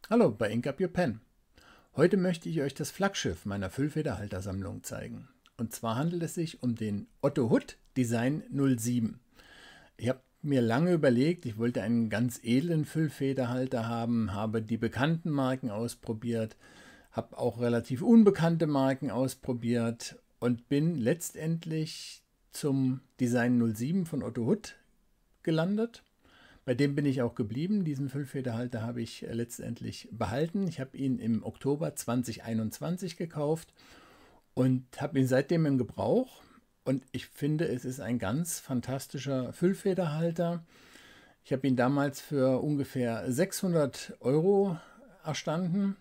Hallo bei Ink Up Your Pen. Heute möchte ich euch das Flaggschiff meiner Füllfederhaltersammlung zeigen. Und zwar handelt es sich um den Otto Hood Design 07. Ich habe mir lange überlegt, ich wollte einen ganz edlen Füllfederhalter haben, habe die bekannten Marken ausprobiert, habe auch relativ unbekannte Marken ausprobiert und bin letztendlich zum Design 07 von Otto Hood gelandet. Bei dem bin ich auch geblieben. Diesen Füllfederhalter habe ich letztendlich behalten. Ich habe ihn im Oktober 2021 gekauft und habe ihn seitdem im Gebrauch. Und ich finde, es ist ein ganz fantastischer Füllfederhalter. Ich habe ihn damals für ungefähr 600 € erstanden.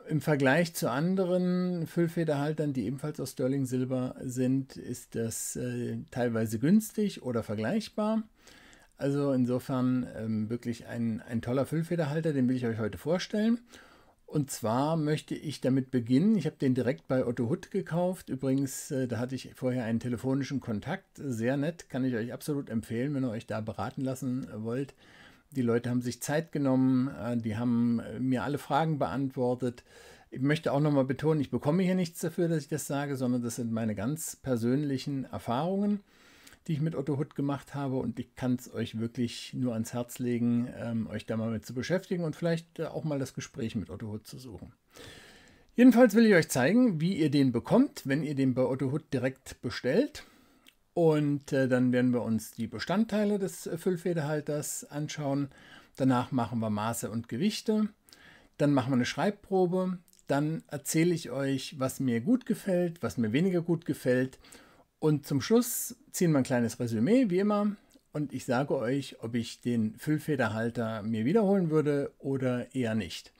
Im Vergleich zu anderen Füllfederhaltern, die ebenfalls aus Sterling Silber sind, ist das teilweise günstig oder vergleichbar. Also insofern wirklich ein toller Füllfederhalter, den will ich euch heute vorstellen. Und zwar möchte ich damit beginnen. Ich habe den direkt bei Otto Hood gekauft. Übrigens, da hatte ich vorher einen telefonischen Kontakt. Sehr nett, kann ich euch absolut empfehlen, wenn ihr euch da beraten lassen wollt. Die Leute haben sich Zeit genommen, die haben mir alle Fragen beantwortet. Ich möchte auch nochmal betonen, ich bekomme hier nichts dafür, dass ich das sage, sondern das sind meine ganz persönlichen Erfahrungen, die ich mit Otto Hood gemacht habe, und ich kann es euch wirklich nur ans Herz legen, euch da mal mit zu beschäftigen und vielleicht auch mal das Gespräch mit Otto Hood zu suchen. Jedenfalls will ich euch zeigen, wie ihr den bekommt, wenn ihr den bei Otto Hood direkt bestellt. Und dann werden wir uns die Bestandteile des Füllfederhalters anschauen. Danach machen wir Maße und Gewichte. Dann machen wir eine Schreibprobe. Dann erzähle ich euch, was mir gut gefällt, was mir weniger gut gefällt. Und zum Schluss ziehen wir ein kleines Resümee, wie immer. Und ich sage euch, ob ich den Füllfederhalter mir wiederholen würde oder eher nicht.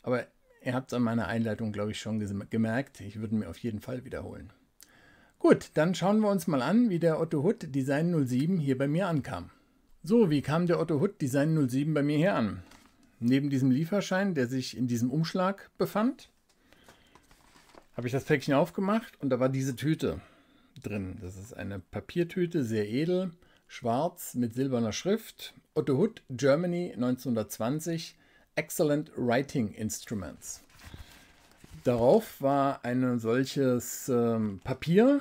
Aber ihr habt es an meiner Einleitung, glaube ich, schon gemerkt. Ich würde mir auf jeden Fall wiederholen. Gut, dann schauen wir uns mal an, wie der Otto Hood Design 07 hier bei mir ankam. So, wie kam der Otto Hood Design 07 bei mir hier an? Neben diesem Lieferschein, der sich in diesem Umschlag befand, habe ich das Päckchen aufgemacht und da war diese Tüte drin. Das ist eine Papiertüte, sehr edel, schwarz mit silberner Schrift. Otto Hood, Germany 1920, Excellent Writing Instruments. Darauf war ein solches Papier,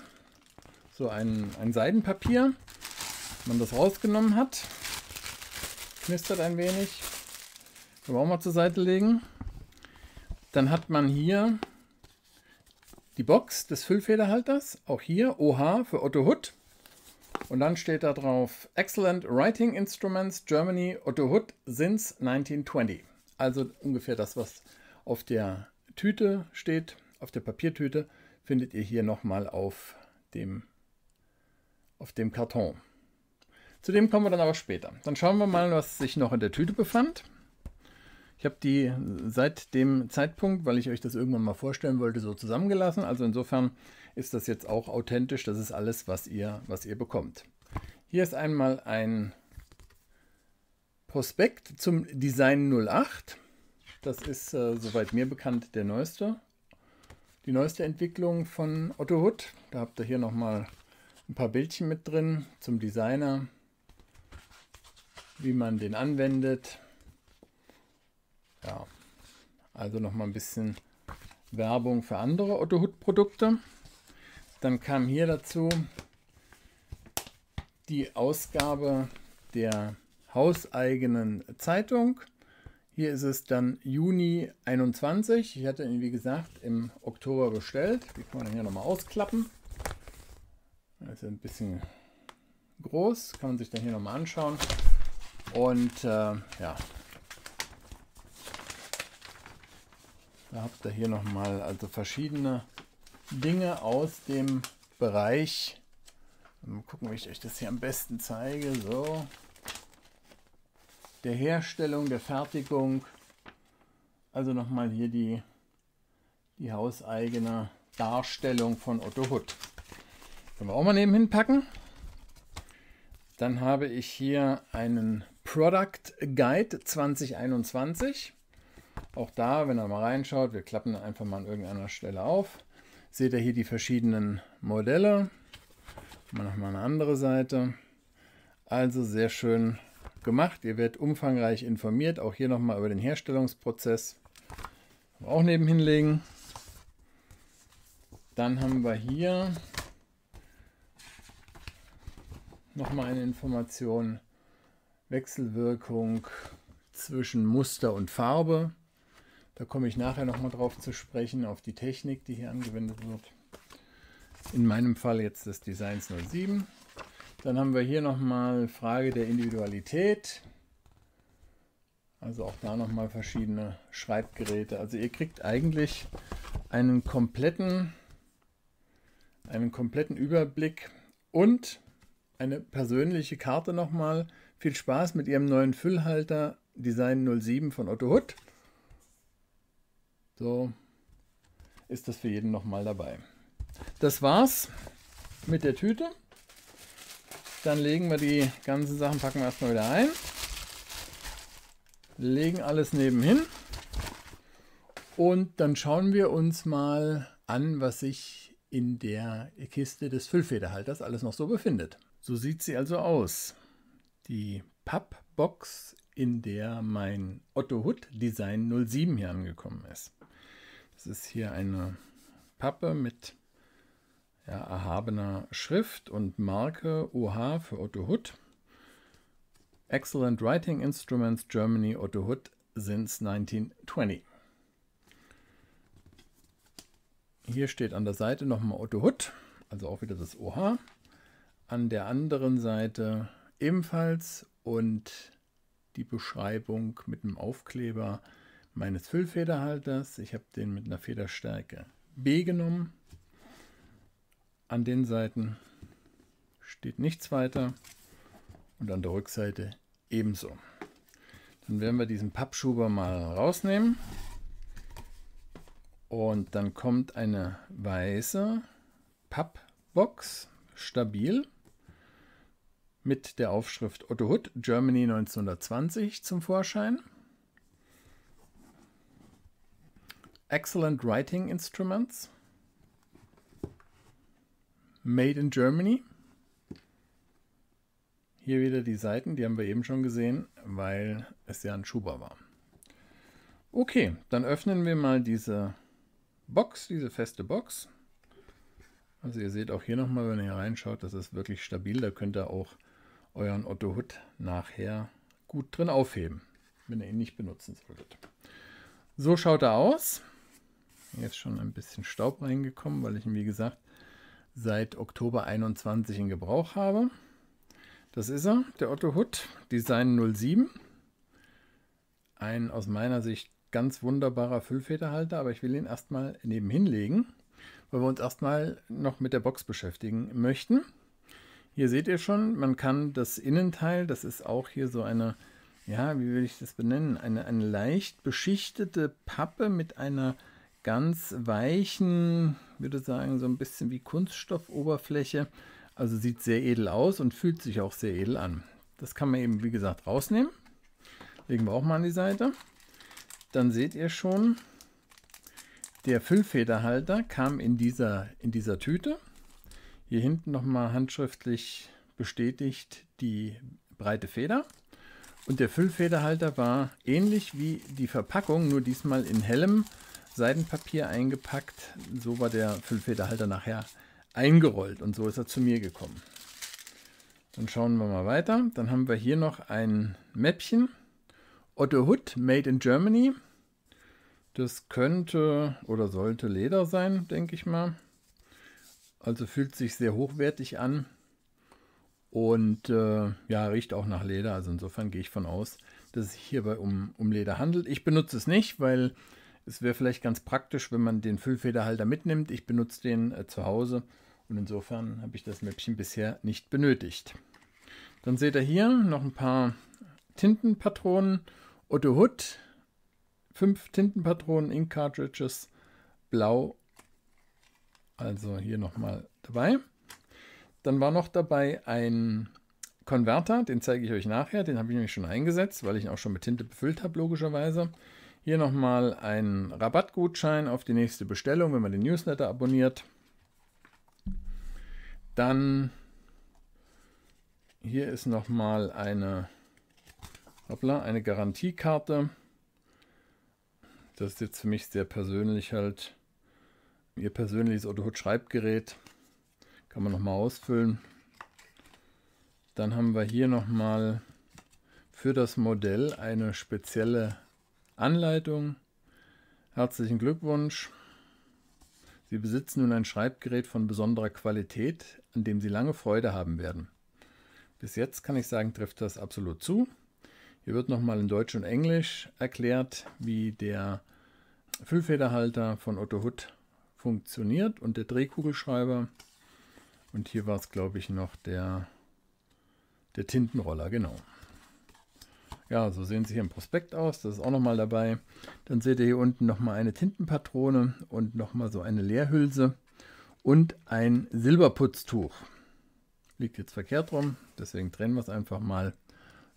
so ein Seidenpapier. Wenn man das rausgenommen hat, knistert ein wenig. Können wir auch mal zur Seite legen. Dann hat man hier die Box des Füllfederhalters, auch hier OH für Otto Hood. Und dann steht da drauf Excellent Writing Instruments Germany Otto Hood since 1920. Also ungefähr das, was auf der Tüte steht, auf der Papiertüte, findet ihr hier nochmal auf dem Karton. Zu dem kommen wir dann aber später. Dann schauen wir mal, was sich noch in der Tüte befand. Ich habe die seit dem Zeitpunkt, weil ich euch das irgendwann mal vorstellen wollte, so zusammengelassen. Also insofern ist das jetzt auch authentisch. Das ist alles, was ihr bekommt. Hier ist einmal ein Prospekt zum Design 08. Das ist, soweit mir bekannt, die neueste Entwicklung von Otto Hood. Da habt ihr hier nochmal ein paar Bildchen mit drin zum Designer, wie man den anwendet. Ja, also nochmal ein bisschen Werbung für andere Otto Hood Produkte. Dann kam hier dazu die Ausgabe der hauseigenen Zeitung. Hier ist es dann Juni 21. Ich hatte ihn, wie gesagt, im Oktober bestellt. Die kann man hier nochmal ausklappen. Das ist ein bisschen groß, kann man sich dann hier nochmal anschauen. Und ja, da habt ihr hier nochmal also verschiedene Dinge aus dem Bereich. Mal gucken, wie ich euch das hier am besten zeige. So, der Herstellung, der Fertigung. Also nochmal hier die hauseigene Darstellung von Otto Hood. Können wir auch mal nebenhin packen. Dann habe ich hier einen Product Guide 2021. Auch da, wenn ihr mal reinschaut, wir klappen einfach mal an irgendeiner Stelle auf. Seht ihr hier die verschiedenen Modelle. Mal nochmal eine andere Seite. Also sehr schön gemacht. Ihr werdet umfangreich informiert, auch hier nochmal über den Herstellungsprozess. Auch nebenhin legen. Dann haben wir hier nochmal eine Information, Wechselwirkung zwischen Muster und Farbe. Da komme ich nachher nochmal drauf zu sprechen, auf die Technik, die hier angewendet wird. In meinem Fall jetzt des Designs 07. Dann haben wir hier nochmal Frage der Individualität. Also auch da nochmal verschiedene Schreibgeräte. Also ihr kriegt eigentlich einen kompletten Überblick und eine persönliche Karte nochmal. Viel Spaß mit Ihrem neuen Füllhalter Design 07 von Otto Hutt. So ist das für jeden nochmal dabei. Das war's mit der Tüte. Dann legen wir die ganzen Sachen, packen wir erstmal wieder ein. Legen alles nebenhin. Und dann schauen wir uns mal an, was sich in der Kiste des Füllfederhalters alles noch so befindet. So sieht sie also aus. Die Pappbox, in der mein Otto Hutt Design 07 hier angekommen ist. Das ist hier eine Pappe mit erhabener Schrift und Marke OH für Otto Hutt. Excellent Writing Instruments Germany, Otto Hutt since 1920. Hier steht an der Seite nochmal Otto Hutt, also auch wieder das OH. An der anderen Seite ebenfalls und die Beschreibung mit einem Aufkleber meines Füllfederhalters. Ich habe den mit einer Federstärke B genommen. An den Seiten steht nichts weiter und an der Rückseite ebenso. Dann werden wir diesen Pappschuber mal rausnehmen und dann kommt eine weiße Pappbox, stabil, mit der Aufschrift Otto Hutt Germany 1920 zum Vorschein. Excellent Writing Instruments. Made in Germany. Hier wieder die Seiten, die haben wir eben schon gesehen, weil es ja ein Schuber war. Okay, dann öffnen wir mal diese Box, diese feste Box. Also ihr seht auch hier nochmal, wenn ihr hier reinschaut, das ist wirklich stabil. Da könnt ihr auch euren Otto Hutt nachher gut drin aufheben, wenn ihr ihn nicht benutzen solltet. So schaut er aus. Hier ist schon ein bisschen Staub reingekommen, weil ich ihn, wie gesagt, seit Oktober 21 in Gebrauch habe. Das ist er, der Otto Hutt Design 07. Ein aus meiner Sicht ganz wunderbarer Füllfederhalter, aber ich will ihn erstmal nebenhin legen, weil wir uns erstmal noch mit der Box beschäftigen möchten. Hier seht ihr schon, man kann das Innenteil, das ist auch hier so eine, ja, wie will ich das benennen, eine leicht beschichtete Pappe mit einer ganz weichen, würde sagen, so ein bisschen wie Kunststoffoberfläche. Also sieht sehr edel aus und fühlt sich auch sehr edel an. Das kann man eben, wie gesagt, rausnehmen. Legen wir auch mal an die Seite. Dann seht ihr schon, der Füllfederhalter kam in dieser Tüte. Hier hinten nochmal handschriftlich bestätigt die breite Feder. Und der Füllfederhalter war ähnlich wie die Verpackung, nur diesmal in hellem Seidenpapier eingepackt. So war der Füllfederhalter nachher eingerollt und so ist er zu mir gekommen. Dann schauen wir mal weiter. Dann haben wir hier noch ein Mäppchen. Otto Hutt Made in Germany. Das könnte oder sollte Leder sein, denke ich mal. Also fühlt sich sehr hochwertig an und ja, riecht auch nach Leder. Also insofern gehe ich von aus, dass es sich hierbei um Leder handelt. Ich benutze es nicht, weil es wäre vielleicht ganz praktisch, wenn man den Füllfederhalter mitnimmt. Ich benutze den zu Hause und insofern habe ich das Mäppchen bisher nicht benötigt. Dann seht ihr hier noch ein paar Tintenpatronen. Otto Hutt, 5 Tintenpatronen, Ink Cartridges, blau. Also hier nochmal dabei. Dann war noch dabei ein Konverter, den zeige ich euch nachher. Den habe ich nämlich schon eingesetzt, weil ich ihn auch schon mit Tinte befüllt habe, logischerweise. Hier nochmal ein Rabattgutschein auf die nächste Bestellung, wenn man den Newsletter abonniert. Dann hier ist nochmal eine Hoppla, eine Garantiekarte. Das ist jetzt für mich sehr persönlich halt. Ihr persönliches Otto Hutt Schreibgerät. Kann man nochmal ausfüllen. Dann haben wir hier nochmal für das Modell eine spezielle Anleitung. Herzlichen Glückwunsch. Sie besitzen nun ein Schreibgerät von besonderer Qualität, an dem Sie lange Freude haben werden. Bis jetzt kann ich sagen, trifft das absolut zu. Hier wird nochmal in Deutsch und Englisch erklärt, wie der Füllfederhalter von Otto Hutt funktioniert und der Drehkugelschreiber. Und hier war es, glaube ich, noch der Tintenroller, genau. Ja, so sehen sie hier im Prospekt aus. Das ist auch nochmal dabei. Dann seht ihr hier unten nochmal eine Tintenpatrone und nochmal so eine Leerhülse und ein Silberputztuch. Liegt jetzt verkehrt rum, deswegen drehen wir es einfach mal.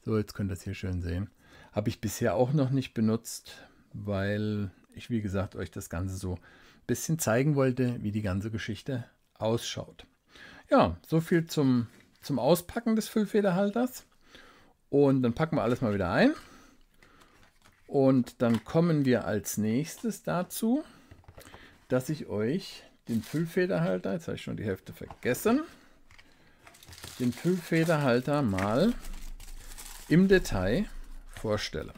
So, jetzt könnt ihr es hier schön sehen. Habe ich bisher auch noch nicht benutzt, weil ich, wie gesagt, euch das Ganze so ein bisschen zeigen wollte, wie die ganze Geschichte ausschaut. Ja, so viel zum Auspacken des Füllfederhalters. Und dann packen wir alles mal wieder ein. Und dann kommen wir als nächstes dazu, dass ich euch den Füllfederhalter, jetzt habe ich schon die Hälfte vergessen, den Füllfederhalter mal im Detail vorstelle.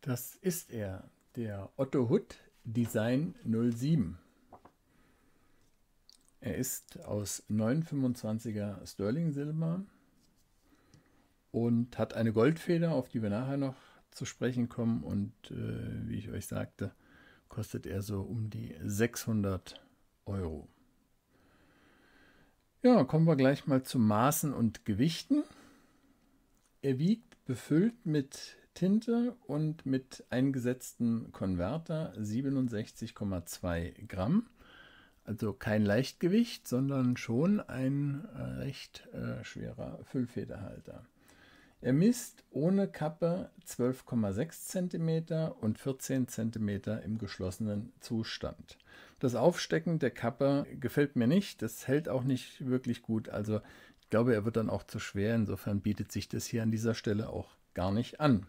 Das ist er, der Otto Hutt Design 07. Er ist aus 925er Sterling Silber und hat eine Goldfeder, auf die wir nachher noch zu sprechen kommen. Und wie ich euch sagte, kostet er so um die 600 Euro. Ja, kommen wir gleich mal zu Maßen und Gewichten. Er wiegt befüllt mit Tinte und mit eingesetztem Konverter 67,2 Gramm. Also kein Leichtgewicht, sondern schon ein recht schwerer Füllfederhalter. Er misst ohne Kappe 12,6 cm und 14 cm im geschlossenen Zustand. Das Aufstecken der Kappe gefällt mir nicht, das hält auch nicht wirklich gut. Also ich glaube, er wird dann auch zu schwer, insofern bietet sich das hier an dieser Stelle auch gar nicht an.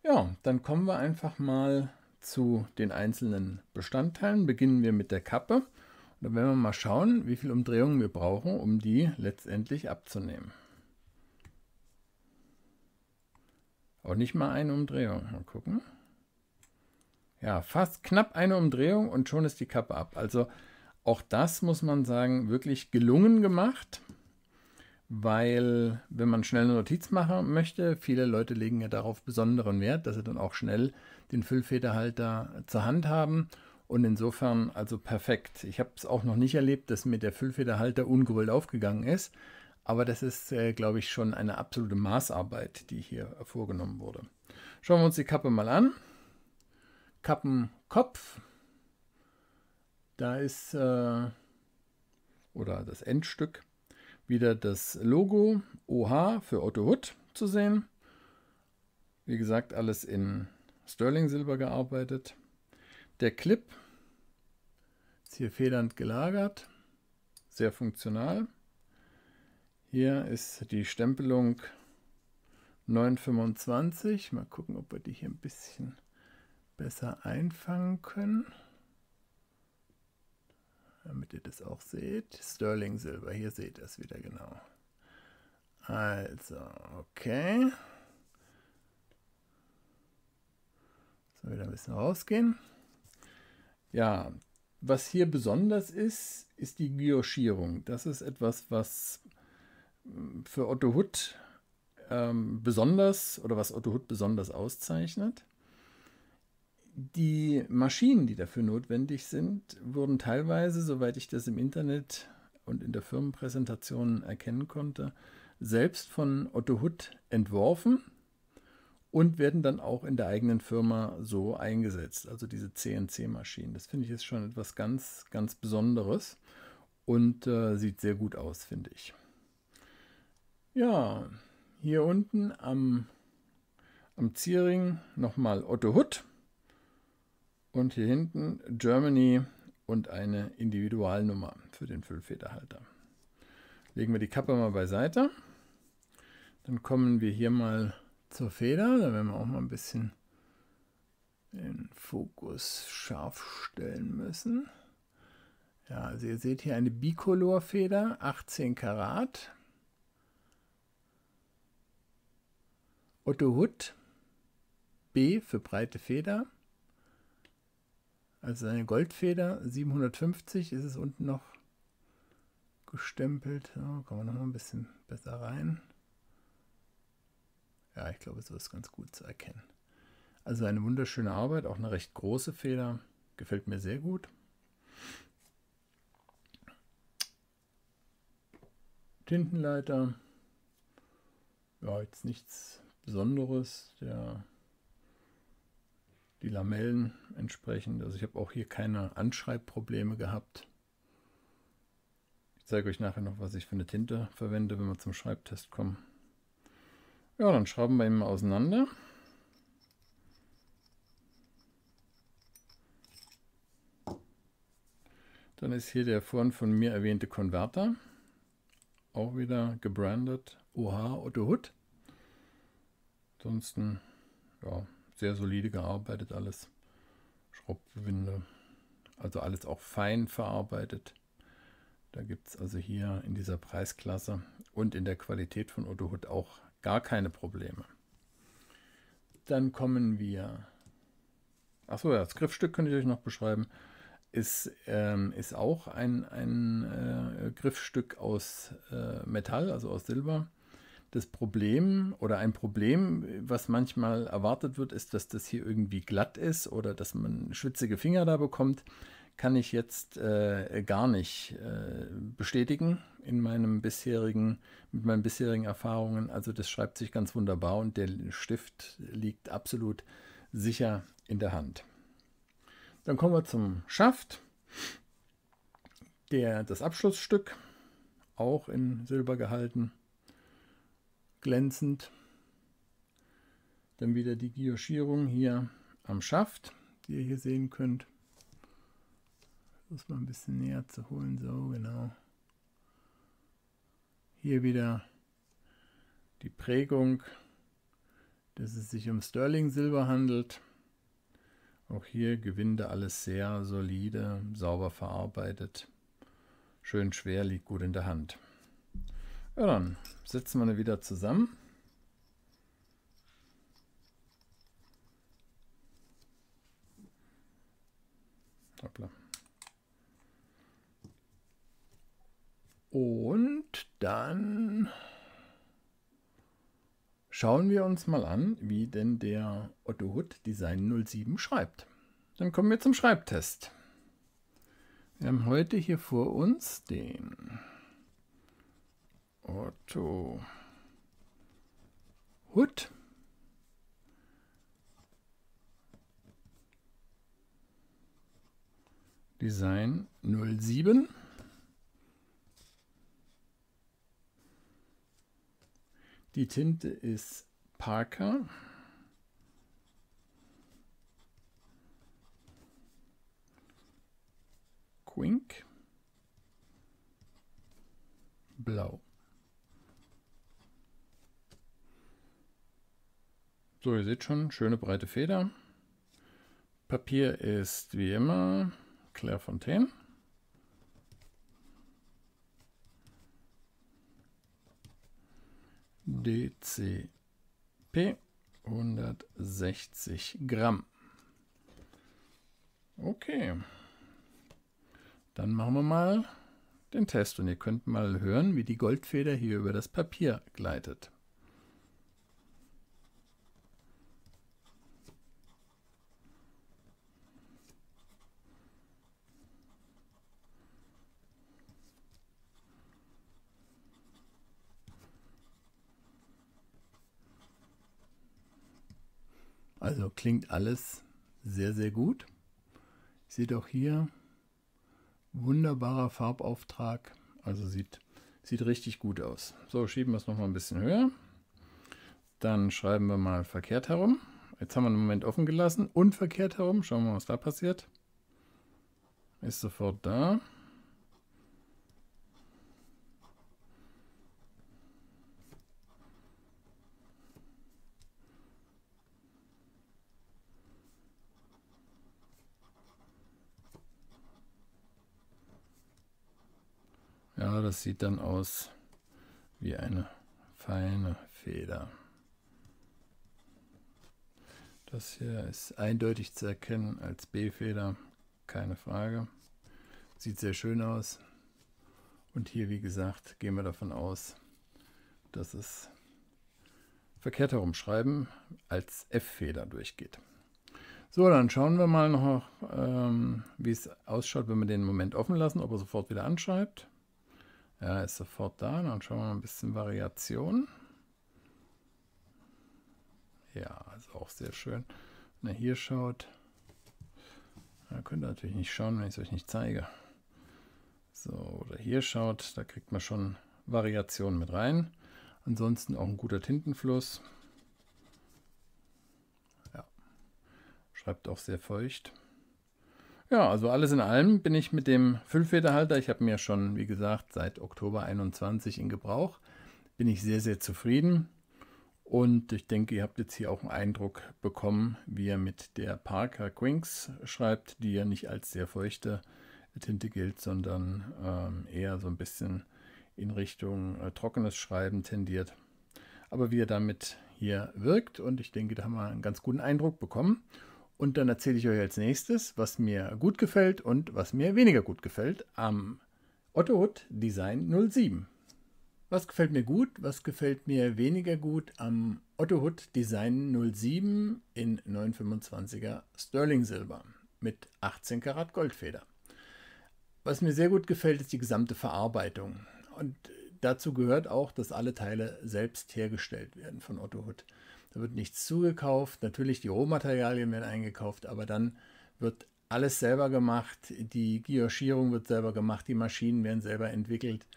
Ja, dann kommen wir einfach mal zu den einzelnen Bestandteilen. Beginnen wir mit der Kappe. Und dann werden wir mal schauen, wie viele Umdrehungen wir brauchen, um die letztendlich abzunehmen. Auch nicht mal eine Umdrehung. Mal gucken. Ja, fast knapp eine Umdrehung und schon ist die Kappe ab. Also auch das muss man sagen, wirklich gelungen gemacht. Weil, wenn man schnell eine Notiz machen möchte, viele Leute legen ja darauf besonderen Wert, dass sie dann auch schnell den Füllfederhalter zur Hand haben. Und insofern also perfekt. Ich habe es auch noch nicht erlebt, dass mir der Füllfederhalter ungerollt aufgegangen ist. Aber das ist, glaube ich, schon eine absolute Maßarbeit, die hier vorgenommen wurde. Schauen wir uns die Kappe mal an. Kappenkopf. Da ist, oder das Endstück, wieder das Logo OH für Otto Hutt zu sehen. Wie gesagt, alles in Sterling Silber gearbeitet. Der Clip ist hier federnd gelagert, sehr funktional. Hier ist die Stempelung 925. Mal gucken, ob wir die hier ein bisschen besser einfangen können. Damit ihr das auch seht. Sterling Silber, hier seht ihr es wieder genau. Also, okay. So, wieder ein bisschen rausgehen. Ja, was hier besonders ist, ist die Guillochierung. Das ist etwas, was für Otto Hutt besonders, oder was Otto Hutt besonders auszeichnet. Die Maschinen, die dafür notwendig sind, wurden teilweise, soweit ich das im Internet und in der Firmenpräsentation erkennen konnte, selbst von Otto Hutt entworfen und werden dann auch in der eigenen Firma so eingesetzt. Also diese CNC-Maschinen. Das finde ich ist schon etwas ganz, ganz Besonderes und sieht sehr gut aus, finde ich. Ja, hier unten am Zierring nochmal Otto Hutt. Und hier hinten Germany und eine Individualnummer für den Füllfederhalter. Legen wir die Kappe mal beiseite. Dann kommen wir hier mal zur Feder. Da werden wir auch mal ein bisschen den Fokus scharf stellen müssen. Ja, also ihr seht hier eine Bicolor-Feder, 18 Karat. Otto Hutt B für breite Feder. Also eine Goldfeder, 750 ist es unten noch gestempelt. So, kommen wir noch mal ein bisschen besser rein. Ja, ich glaube, so ist ganz gut zu erkennen. Also eine wunderschöne Arbeit, auch eine recht große Feder. Gefällt mir sehr gut. Tintenleiter. Ja, jetzt nichts Besonderes. Die Lamellen entsprechend. Also ich habe auch hier keine Anschreibprobleme gehabt. Ich zeige euch nachher noch, was ich für eine Tinte verwende, wenn wir zum Schreibtest kommen. Ja, dann schrauben wir ihn mal auseinander. Dann ist hier der vorhin von mir erwähnte Konverter. Auch wieder gebrandet OH Otto Hutt. Ansonsten, ja, sehr solide gearbeitet alles. Schraubgewinde, also alles auch fein verarbeitet. Da gibt es also hier in dieser Preisklasse und in der Qualität von Otto Hutt auch gar keine Probleme. Dann kommen wir, achso, ja, das Griffstück könnte ich euch noch beschreiben, ist auch ein Griffstück aus Metall, also aus Silber. Das Problem oder ein Problem, was manchmal erwartet wird, ist, dass das hier irgendwie glatt ist oder dass man schwitzige Finger da bekommt. Kann ich jetzt gar nicht bestätigen mit meinen bisherigen Erfahrungen. Also das schreibt sich ganz wunderbar und der Stift liegt absolut sicher in der Hand. Dann kommen wir zum Schaft. Das Abschlussstück, auch in Silber gehalten, glänzend. Dann wieder die Guillochierung hier am Schaft, die ihr hier sehen könnt. Das mal ein bisschen näher zu holen, so genau. Hier wieder die Prägung, dass es sich um Sterling Silber handelt. Auch hier Gewinde alles sehr solide, sauber verarbeitet. Schön schwer, liegt gut in der Hand. Ja, dann setzen wir ihn wieder zusammen. Hoppla. Und dann schauen wir uns mal an, wie denn der Otto Hutt Design 07 schreibt. Dann kommen wir zum Schreibtest. Wir haben heute hier vor uns den Otto Hutt Design 07. Die Tinte ist Parker. Quink. Blau. So, ihr seht schon, schöne breite Feder. Papier ist wie immer Clairefontaine. DCP 160 Gramm. Okay. Dann machen wir mal den Test und ihr könnt mal hören, wie die Goldfeder hier über das Papier gleitet. Also klingt alles sehr, sehr gut. Ihr seht auch hier, wunderbarer Farbauftrag. Also sieht richtig gut aus. So, schieben wir es noch mal ein bisschen höher. Dann schreiben wir mal verkehrt herum. Jetzt haben wir einen Moment offen gelassen und verkehrt herum. Schauen wir mal, was da passiert. Ist sofort da. Ja, das sieht dann aus wie eine feine Feder. Das hier ist eindeutig zu erkennen als B-Feder, keine Frage. Sieht sehr schön aus. Und hier, wie gesagt, gehen wir davon aus, dass es verkehrt herum schreiben als F-Feder durchgeht. So, dann schauen wir mal noch, wie es ausschaut, wenn wir den Moment offen lassen, ob er sofort wieder anschreibt. Ja, ist sofort da. Dann schauen wir mal ein bisschen Variation. Ja, ist auch sehr schön. Wenn ihr hier schaut, da könnt ihr natürlich nicht schauen, wenn ich es euch nicht zeige. So, oder hier schaut, da kriegt man schon Variationen mit rein. Ansonsten auch ein guter Tintenfluss. Ja, schreibt auch sehr feucht. Ja, also alles in allem bin ich mit dem Füllfederhalter, ich habe mir schon, wie gesagt, seit Oktober 21 in Gebrauch, bin ich sehr, sehr zufrieden. Und ich denke, ihr habt jetzt hier auch einen Eindruck bekommen, wie er mit der Parker Quinks schreibt, die ja nicht als sehr feuchte Tinte gilt, sondern eher so ein bisschen in Richtung trockenes Schreiben tendiert. Aber wie er damit hier wirkt, und ich denke, da haben wir einen ganz guten Eindruck bekommen. Und dann erzähle ich euch als nächstes, was mir gut gefällt und was mir weniger gut gefällt am Otto Hood Design 07. Was gefällt mir gut, was gefällt mir weniger gut am Otto Hood Design 07 in 925er Sterling Silber mit 18 Karat Goldfeder. Was mir sehr gut gefällt, ist die gesamte Verarbeitung. Und dazu gehört auch, dass alle Teile selbst hergestellt werden von Otto Hood. Da wird nichts zugekauft, natürlich die Rohmaterialien werden eingekauft, aber dann wird alles selber gemacht, die Guillochierung wird selber gemacht, die Maschinen werden selber entwickelt.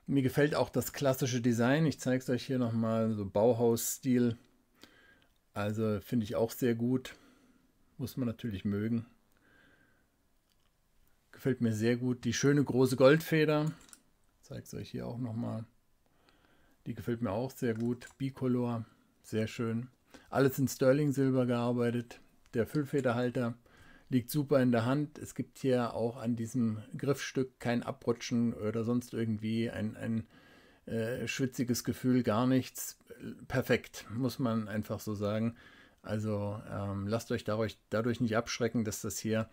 Mir gefällt auch das klassische Design, ich zeige es euch hier nochmal, so Bauhaus-Stil, also finde ich auch sehr gut, muss man natürlich mögen. Gefällt mir sehr gut, die schöne große Goldfeder, ich zeige es euch hier auch nochmal, die gefällt mir auch sehr gut, Bicolor. Sehr schön. Alles in Sterling Silber gearbeitet. Der Füllfederhalter liegt super in der Hand. Es gibt hier auch an diesem Griffstück kein Abrutschen oder sonst irgendwie ein schwitziges Gefühl, gar nichts. Perfekt, muss man einfach so sagen. Also lasst euch dadurch nicht abschrecken, dass das hier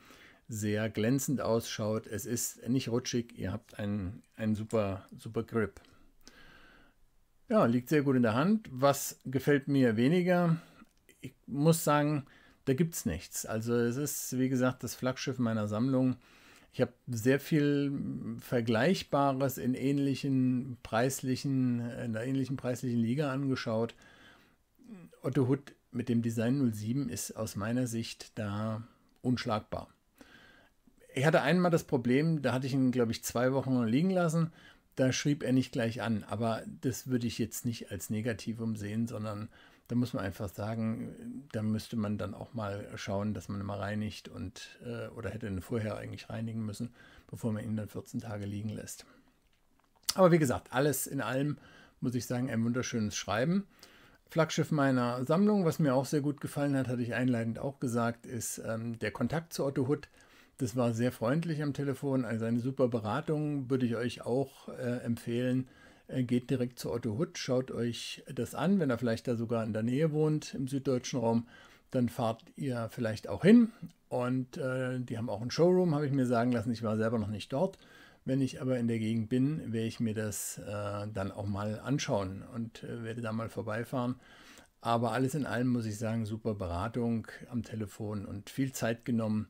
sehr glänzend ausschaut. Es ist nicht rutschig, ihr habt einen super, super Grip. Ja, liegt sehr gut in der Hand. Was gefällt mir weniger? Ich muss sagen, da gibt es nichts. Also es ist, wie gesagt, das Flaggschiff meiner Sammlung. Ich habe sehr viel Vergleichbares in einer ähnlichen preislichen Liga angeschaut. Otto Hood mit dem Design 07 ist aus meiner Sicht da unschlagbar. Ich hatte einmal das Problem, da hatte ich ihn, glaube ich, 2 Wochen liegen lassen. Da schrieb er nicht gleich an, aber das würde ich jetzt nicht als Negativum sehen, sondern da muss man einfach sagen, da müsste man dann auch mal schauen, dass man mal reinigt und oder hätte ihn vorher eigentlich reinigen müssen, bevor man ihn dann 14 Tage liegen lässt. Aber wie gesagt, alles in allem muss ich sagen, ein wunderschönes Schreiben. Flaggschiff meiner Sammlung, was mir auch sehr gut gefallen hat, hatte ich einleitend auch gesagt, ist der Kontakt zu Otto Hood. Das war sehr freundlich am Telefon, also eine super Beratung, würde ich euch auch empfehlen. Geht direkt zu Otto Hood, schaut euch das an, wenn er vielleicht da sogar in der Nähe wohnt, im süddeutschen Raum, dann fahrt ihr vielleicht auch hin. Und die haben auch einen Showroom, habe ich mir sagen lassen, ich war selber noch nicht dort. Wenn ich aber in der Gegend bin, werde ich mir das dann auch mal anschauen und werde da mal vorbeifahren. Aber alles in allem muss ich sagen, super Beratung am Telefon und viel Zeit genommen.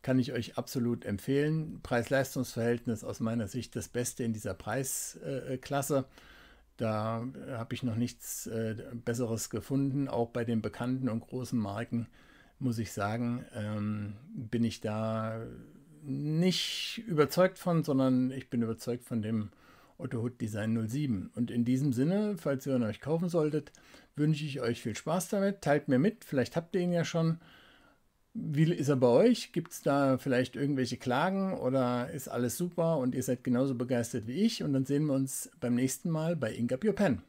Kann ich euch absolut empfehlen. Preis-Leistungs-Verhältnis aus meiner Sicht das Beste in dieser Preisklasse. Da habe ich noch nichts Besseres gefunden. Auch bei den bekannten und großen Marken, muss ich sagen, bin ich da nicht überzeugt von, sondern ich bin überzeugt von dem Otto Hood Design 07. Und in diesem Sinne, falls ihr ihn euch kaufen solltet, wünsche ich euch viel Spaß damit. Teilt mir mit, vielleicht habt ihr ihn ja schon. Wie ist er bei euch? Gibt es da vielleicht irgendwelche Klagen oder ist alles super und ihr seid genauso begeistert wie ich? Und dann sehen wir uns beim nächsten Mal bei Ink Up Your Pen.